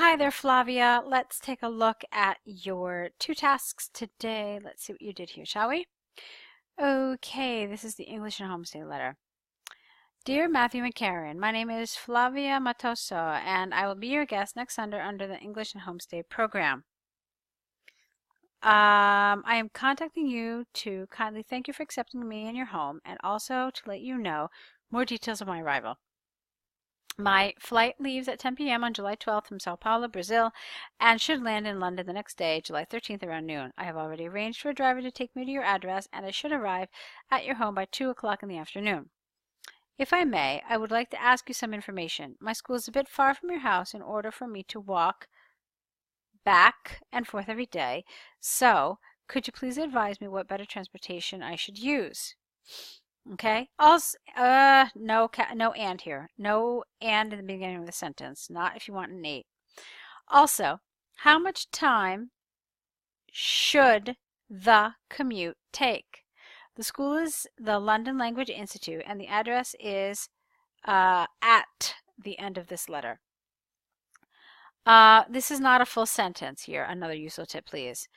Hi there, Flavia. Let's take a look at your two tasks today. Let's see what you did here, shall we? Okay, this is the English and Homestay letter. Dear Matthew and Karen, my name is Flavia Matoso, and I will be your guest next Sunday under the English and Homestay program. I am contacting you to kindly thank you for accepting me in your home and also to let you know more details of my arrival. My flight leaves at 10 p.m. on July 12th from Sao Paulo, Brazil, and should land in London the next day, July 13th around noon. I have already arranged for a driver to take me to your address, and I should arrive at your home by 2 o'clock in the afternoon. If I may, I would like to ask you some information. My school is a bit far from your house in order for me to walk back and forth every day, so could you please advise me what better transportation I should use? Okay. Also, no and here. No and in the beginning of the sentence. Not if you want an 8. Also, how much time should the commute take? The school is the London Language Institute, and the address is at the end of this letter. This is not a full sentence here. Another useful tip, please.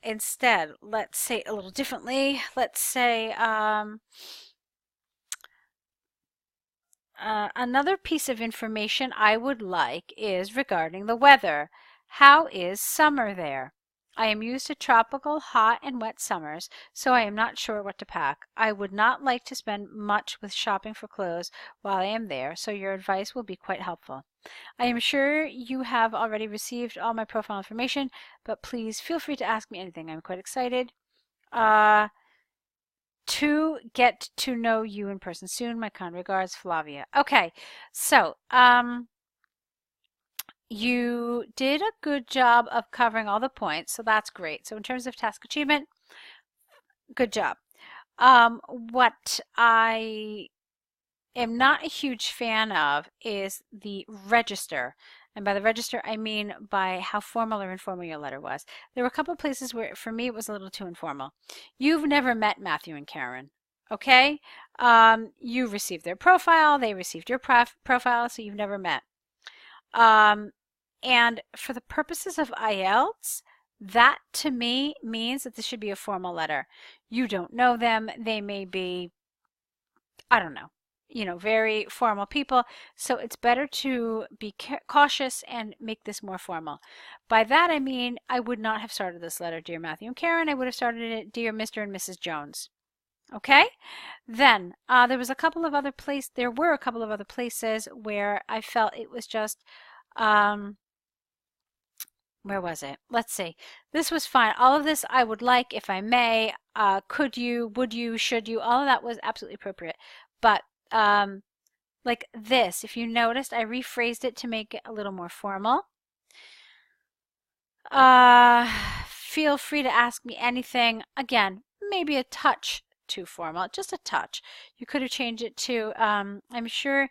Instead, let's say it a little differently. Let's say another piece of information I would like is regarding the weather. How is summer there? I am used to tropical, hot, and wet summers, so I am not sure what to pack. I would not like to spend much with shopping for clothes while I am there, so your advice will be quite helpful. I am sure you have already received all my profile information, but please feel free to ask me anything. I'm quite excited to get to know you in person soon. My kind regards, Flavia. Okay, so you did a good job of covering all the points, so that's great. So in terms of task achievement, good job. What I am not a huge fan of is the register. And by the register, I mean by how formal or informal your letter was. There were a couple of places where, for me, it was a little too informal. You've never met Matthew and Karen, okay? You received their profile, they received your profile, so you've never met. And for the purposes of IELTS, that to me means that this should be a formal letter. You don't know them, they may be, I don't know, very formal people. So it's better to be cautious and make this more formal. By that I mean I would not have started this letter, Dear Matthew and Karen. I would have started it, Dear Mr. and Mrs. Jones. Okay? Then there were a couple of other places where I felt it was just where was it? Let's see. This was fine. All of this I would like, if I may. Could you, would you, should you? All of that was absolutely appropriate. But like this, if you noticed, I rephrased it to make it a little more formal. Feel free to ask me anything. Again, maybe a touch too formal, just a touch. You could have changed it to, I'm sure,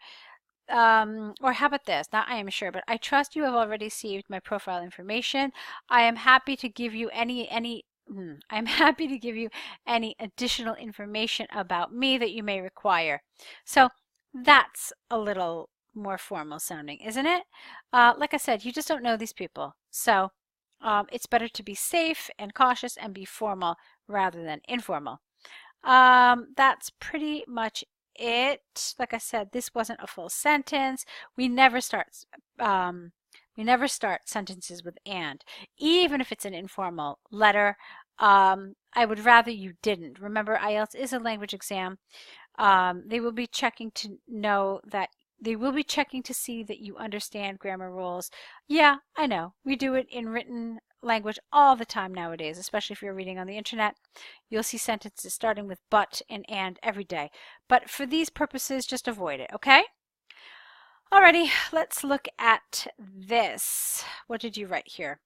or how about this? Not I am sure, but I trust you have already received my profile information. I am happy to give you I'm happy to give you any additional information about me that you may require. So that's a little more formal sounding, isn't it? Like I said, you just don't know these people. So it's better to be safe and cautious and be formal rather than informal. That's pretty much it. Like I said, this wasn't a full sentence. We never start sentences with and, even if it's an informal letter. I would rather you didn't. Remember, IELTS is a language exam. They will be checking to see that you understand grammar rules. Yeah, I know. We do it in written language all the time nowadays, especially if you're reading on the internet. You'll see sentences starting with but and every day. But for these purposes, just avoid it, okay? Alrighty, let's look at this. What did you write here?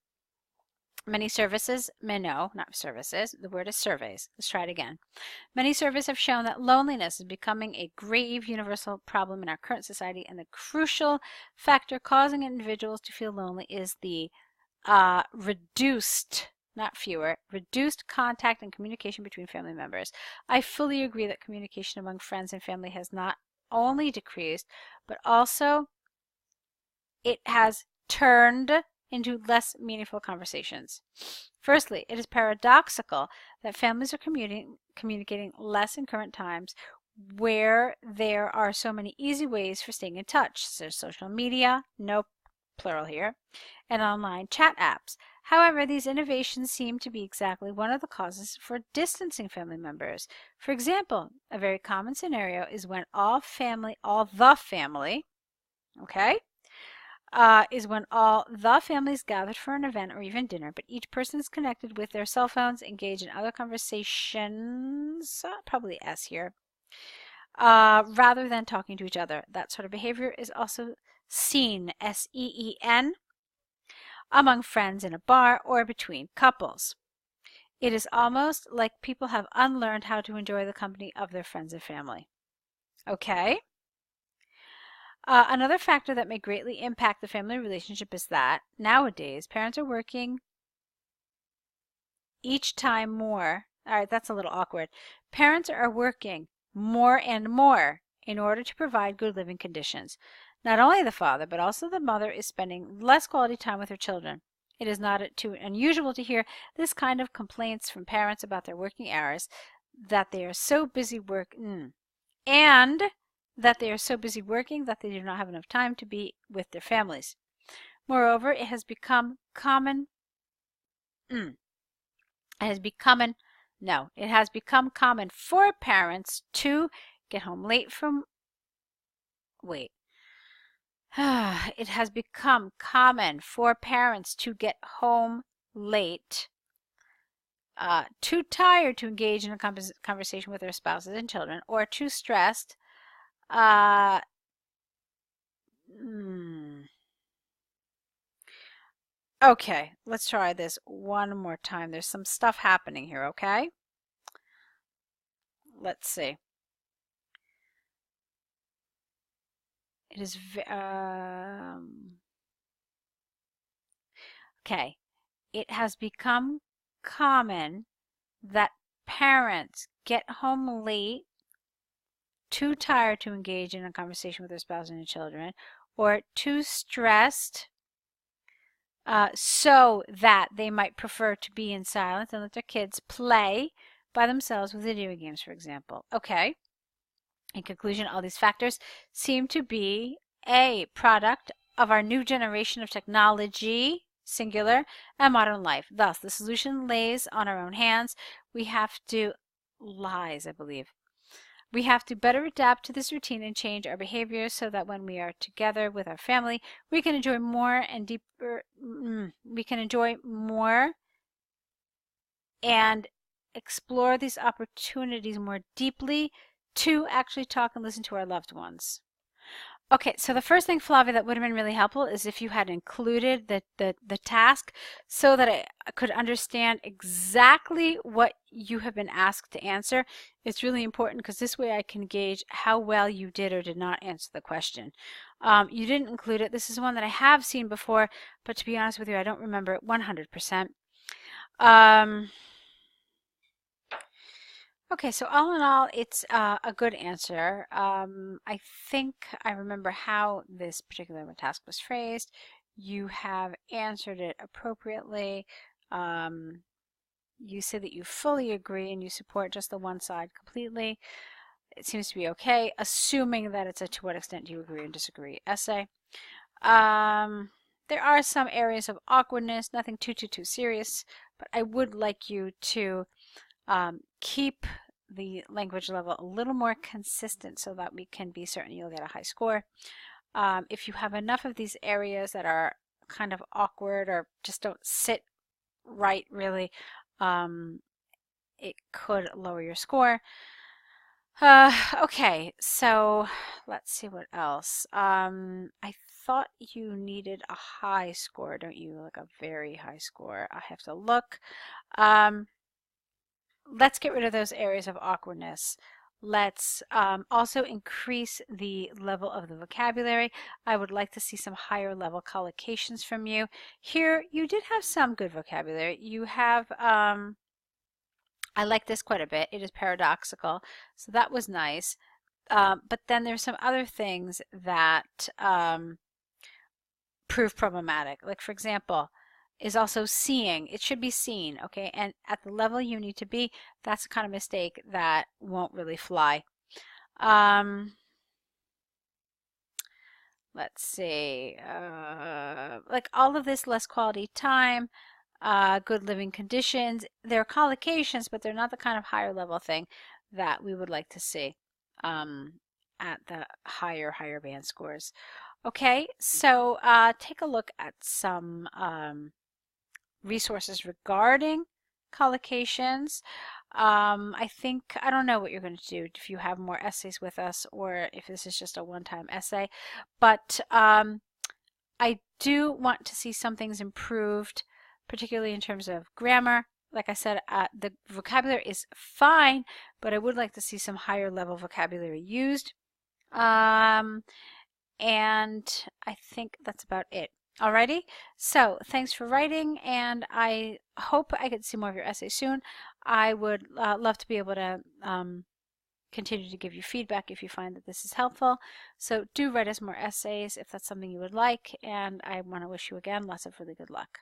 Many services, no, not services, the word is surveys. Let's try it again. Many surveys have shown that loneliness is becoming a grave universal problem in our current society, and the crucial factor causing individuals to feel lonely is the reduced, not fewer, reduced contact and communication between family members. I fully agree that communication among friends and family has not only decreased, but also it has turned into less meaningful conversations. Firstly, it is paradoxical that families are communicating less in current times where there are so many easy ways for staying in touch. So social media, no plural here, and online chat apps. However, these innovations seem to be exactly one of the causes for distancing family members. For example, a very common scenario is when all the family, okay, is when all the families gathered for an event or even dinner, but each person is connected with their cell phones, engaged in other conversations, probably S here, rather than talking to each other. That sort of behavior is also seen, S-E-E-N, among friends in a bar or between couples. It is almost like people have unlearned how to enjoy the company of their friends and family. Okay? Another factor that may greatly impact the family relationship is that nowadays parents are working each time more. All right, that's a little awkward. Parents are working more and more in order to provide good living conditions. Not only the father, but also the mother is spending less quality time with her children. It is not too unusual to hear this kind of complaints from parents about their working hours, that they are so busy and that they are so busy working that they do not have enough time to be with their families. Moreover, it has become common for parents to get home late from it has become common for parents to get home late, too tired to engage in a conversation with their spouses and children, or too stressed. Okay, let's try this one more time. There's some stuff happening here, okay? Let's see. It is okay. It has become common that parents get home late, too tired to engage in a conversation with their spouse and their children, or too stressed so that they might prefer to be in silence and let their kids play by themselves with video games, for example. Okay. In conclusion, all these factors seem to be a product of our new generation of technology, singular, and modern life. Thus, the solution lays on our own hands. We have to We have to better adapt to this routine and change our behaviors so that when we are together with our family, we can enjoy more and deeper. We can enjoy more and explore these opportunities more deeply to actually talk and listen to our loved ones. Okay, so the first thing, Flavia, that would have been really helpful is if you had included the task so that I could understand exactly what you have been asked to answer. It's really important because this way I can gauge how well you did or did not answer the question. You didn't include it. This is one that I have seen before, but to be honest with you, I don't remember it 100%. Okay, so all in all, it's a good answer. I think I remember how this particular task was phrased. You have answered it appropriately. You say that you fully agree and you support just the one side completely. It seems to be okay, assuming that it's a to what extent do you agree and disagree essay. There are some areas of awkwardness, nothing too serious, but I would like you to keep the language level a little more consistent so that we can be certain you'll get a high score. If you have enough of these areas that are kind of awkward or just don't sit right really, it could lower your score. Okay, so let's see what else. I thought you needed a high score, don't you? Like a very high score. I have to look. Let's get rid of those areas of awkwardness. Let's also increase the level of the vocabulary. I would like to see some higher level collocations from you. Here, you did have some good vocabulary. You have, I like this quite a bit. It is paradoxical, so that was nice. But then there's some other things that prove problematic. Like, for example, is also seeing. It should be seen, okay? And at the level you need to be, that's the kind of mistake that won't really fly. Let's see, like all of this, less quality time, good living conditions, they're collocations, but they're not the kind of higher level thing that we would like to see at the higher band scores. Okay, so take a look at some resources regarding collocations. I don't know what you're going to do if you have more essays with us or if this is just a one-time essay, but I do want to see some things improved, particularly in terms of grammar. Like I said, the vocabulary is fine, but I would like to see some higher level vocabulary used. And I think that's about it. Alrighty, so thanks for writing, and I hope I could see more of your essays soon. I would love to be able to continue to give you feedback if you find that this is helpful. So do write us more essays if that's something you would like, and I want to wish you again lots of really good luck.